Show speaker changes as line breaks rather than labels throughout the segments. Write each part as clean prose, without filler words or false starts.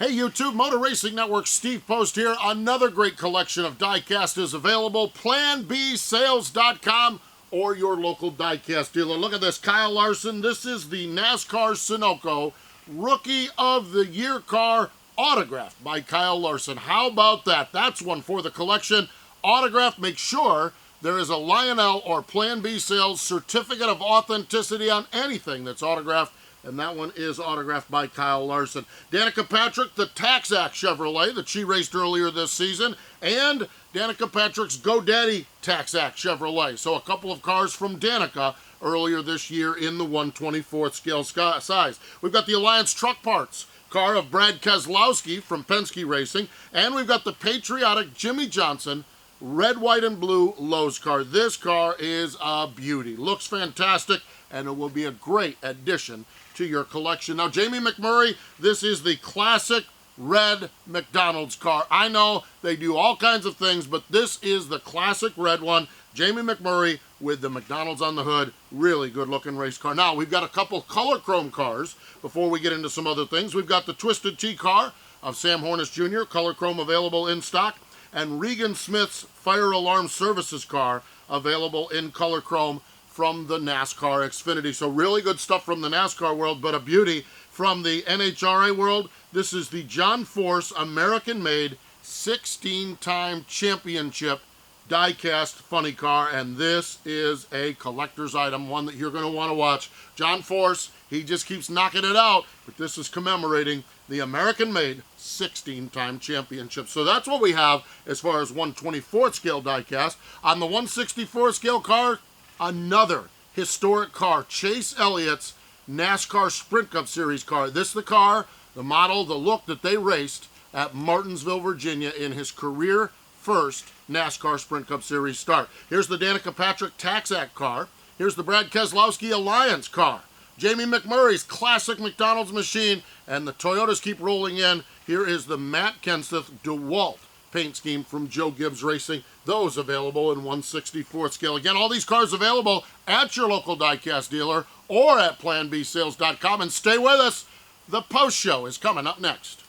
Hey YouTube, Motor Racing Network, Steve Post here. Another great collection of diecast is available. PlanBSales.com or your local diecast dealer. Look at this, Kyle Larson. This is the NASCAR Sunoco Rookie of the Year car, autographed by Kyle Larson. How about that? That's one for the collection. Autographed, make sure there is a Lionel or Plan B Sales certificate of authenticity on anything that's autographed. And that one is autographed by Kyle Larson. Danica Patrick, the Taxac Chevrolet that she raced earlier this season, and Danica Patrick's GoDaddy Taxac Chevrolet. So a couple of cars from Danica earlier this year in the 1/24th scale size. We've got the Alliance Truck Parts car of Brad Keselowski from Penske Racing, and we've got the patriotic Jimmy Johnson red, white, and blue Lowe's car. This car is a beauty. Looks fantastic, and it will be a great addition to your collection. Now, Jamie McMurray, this is the classic red McDonald's car. I know they do all kinds of things, but this is the classic red one. Jamie McMurray with the McDonald's on the hood. Really good looking race car. Now, we've got a couple color chrome cars before we get into some other things. We've got the Twisted Tea car of Sam Hornish Jr., color chrome available in stock, and Regan Smith's Fire Alarm Services car available in color chrome from the NASCAR Xfinity. So really good stuff from the NASCAR world, but a beauty from the NHRA world. This is the John Force American-made 16-time championship die-cast funny car, and this is a collector's item, one that you're going to want to watch. John Force, he just keeps knocking it out, but this is commemorating the American-made 16-time championship. So that's what we have as far as 1/24th scale die-cast. On the 1/64 scale car, another historic car, Chase Elliott's NASCAR Sprint Cup Series car. This is the car, the model, the look that they raced at Martinsville, Virginia in his career first NASCAR Sprint Cup Series start. Here's the Danica Patrick Taxac car. Here's the Brad Keselowski Alliance car. Jamie McMurray's classic McDonald's machine, and the Toyotas keep rolling in. Here is the Matt Kenseth DeWalt paint scheme from Joe Gibbs Racing. Those available in 1/64th scale. Again, all these cars available at your local diecast dealer or at PlanBSales.com. And stay with us. The post show is coming up next.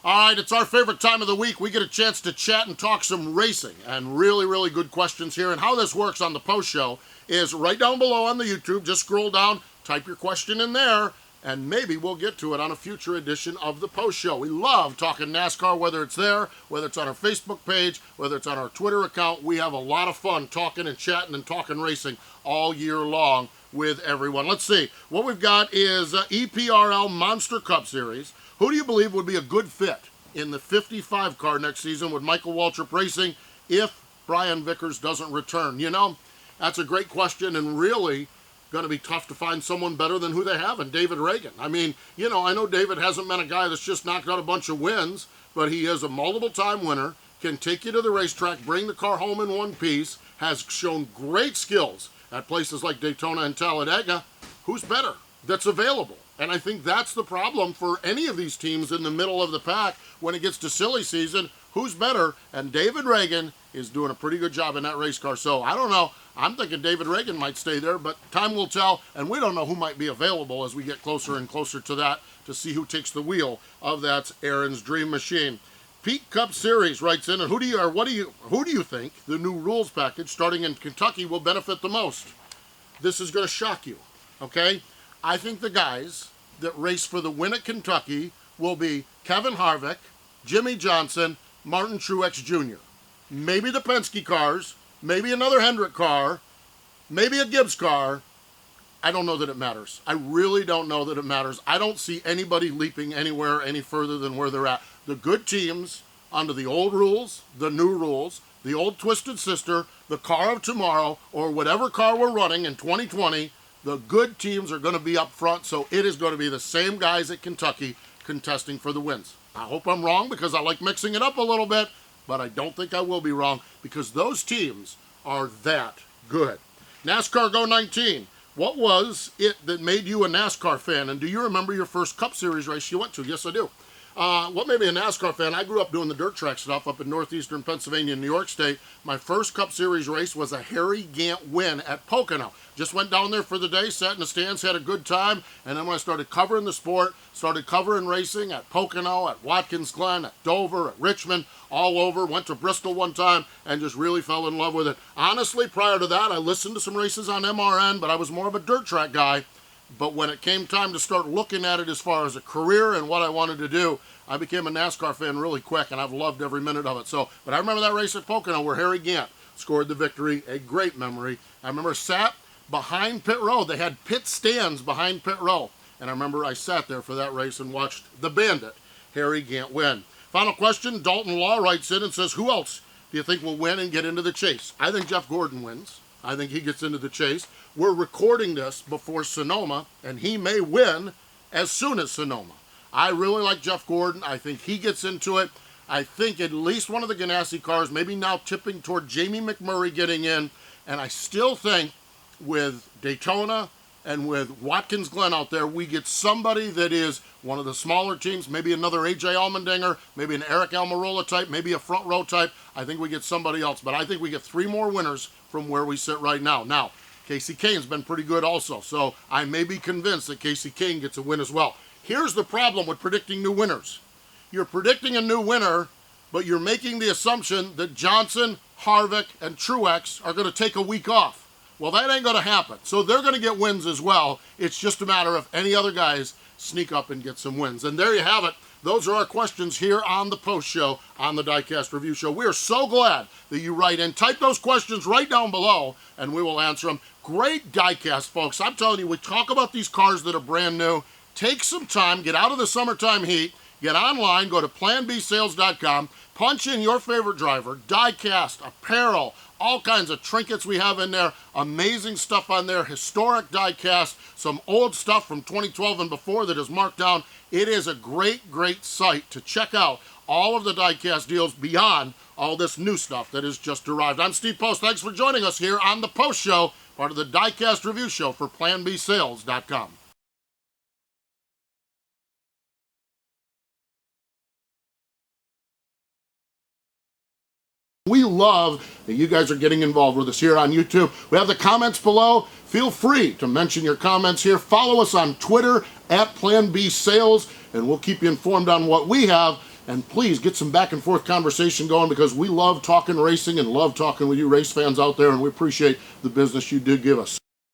All right, it's our favorite time of the week. We get a chance to chat and talk some racing, and really, really good questions here. And how this works on the post show is right down below on the YouTube. Just scroll down, type your question in there, and maybe we'll get to it on a future edition of the post show. We love talking NASCAR, whether it's there, whether it's on our Facebook page, whether it's on our Twitter account. We have a lot of fun talking and chatting and talking racing all year long with everyone. Let's see. What we've got is EPRL Monster Cup Series. Who do you believe would be a good fit in the 55 car next season with Michael Waltrip Racing if Brian Vickers doesn't return? You know, that's a great question, and really going to be tough to find someone better than who they have in David Reagan. I mean, you know, I know David hasn't been a guy that's just knocked out a bunch of wins, but he is a multiple-time winner, can take you to the racetrack, bring the car home in one piece, has shown great skills at places like Daytona and Talladega. Who's better that's available? And I think that's the problem for any of these teams in the middle of the pack when it gets to silly season. Who's better? And David Reagan is doing a pretty good job in that race car. So I don't know. I'm thinking David Reagan might stay there, but time will tell. And we don't know who might be available as we get closer and closer to that to see who takes the wheel of that Aaron's Dream Machine. Pete Cup Series writes in, and who do you think the new rules package starting in Kentucky will benefit the most? This is going to shock you, okay? I think the guys that race for the win at Kentucky will be Kevin Harvick, Jimmy Johnson, Martin Truex Jr. Maybe the Penske cars, maybe another Hendrick car, maybe a Gibbs car. I don't know that it matters. I really don't know that it matters. I don't see anybody leaping anywhere any further than where they're at. The good teams under the old rules, the new rules, the old Twisted Sister, the car of tomorrow, or whatever car we're running in 2020, the good teams are going to be up front, so it is going to be the same guys at Kentucky contesting for the wins. I hope I'm wrong because I like mixing it up a little bit, but I don't think I will be wrong because those teams are that good. NASCAR Go 19. What was it that made you a NASCAR fan? And do you remember your first Cup Series race you went to? Yes, I do. What made me a NASCAR fan, I grew up doing the dirt track stuff up in northeastern Pennsylvania and New York State. My first Cup Series race was a Harry Gant win at Pocono. Just went down there for the day, sat in the stands, had a good time, and then when I started covering the sport, started covering racing at Pocono, at Watkins Glen, at Dover, at Richmond, all over, went to Bristol one time, and just really fell in love with it. Honestly, prior to that, I listened to some races on MRN, but I was more of a dirt track guy. But when it came time to start looking at it as far as a career and what I wanted to do, I became a NASCAR fan really quick, and I've loved every minute of it. But I remember that race at Pocono where Harry Gant scored the victory, a great memory. I remember sat behind pit row. They had pit stands behind pit row. And I remember I sat there for that race and watched the Bandit, Harry Gant, win. Final question, Dalton Law writes in and says, who else do you think will win and get into the chase? I think Jeff Gordon wins. I think he gets into the chase. We're recording this before Sonoma, and he may win as soon as Sonoma. I really like Jeff Gordon. I think he gets into it. I think at least one of the Ganassi cars, maybe now tipping toward Jamie McMurray getting in. And I still think with Daytona and with Watkins Glen out there, we get somebody that is one of the smaller teams, maybe another AJ Allmendinger, maybe an Eric Almirola type, maybe a front row type. I think we get somebody else, but I think we get 3 more winners from where we sit right now. Now, Casey Kane's been pretty good also, so I may be convinced that Casey Kane gets a win as well. Here's the problem with predicting new winners. You're predicting a new winner, but you're making the assumption that Johnson, Harvick, and Truex are going to take a week off. Well, that ain't going to happen. So they're going to get wins as well. It's just a matter of any other guys sneak up and get some wins. And there you have it. Those are our questions here on the post show, on the Diecast Review Show. We are so glad that you write in. Type those questions right down below, and we will answer them. Great Diecast, folks. I'm telling you, we talk about these cars that are brand new. Take some time, get out of the summertime heat, get online, go to planbsales.com, punch in your favorite driver, diecast, apparel, all kinds of trinkets we have in there, amazing stuff on there, historic diecast, some old stuff from 2012 and before that is marked down. It is a great, great site to check out all of the diecast deals beyond all this new stuff that has just arrived. I'm Steve Post. Thanks for joining us here on the Post Show, part of the Diecast Review Show for planbsales.com. We love that you guys are getting involved with us here on YouTube. We have the comments below. Feel free to mention your comments here. Follow us on Twitter at Plan B Sales, and we'll keep you informed on what we have. And please get some back and forth conversation going, because we love talking racing and love talking with you race fans out there, and we appreciate the business you do give us.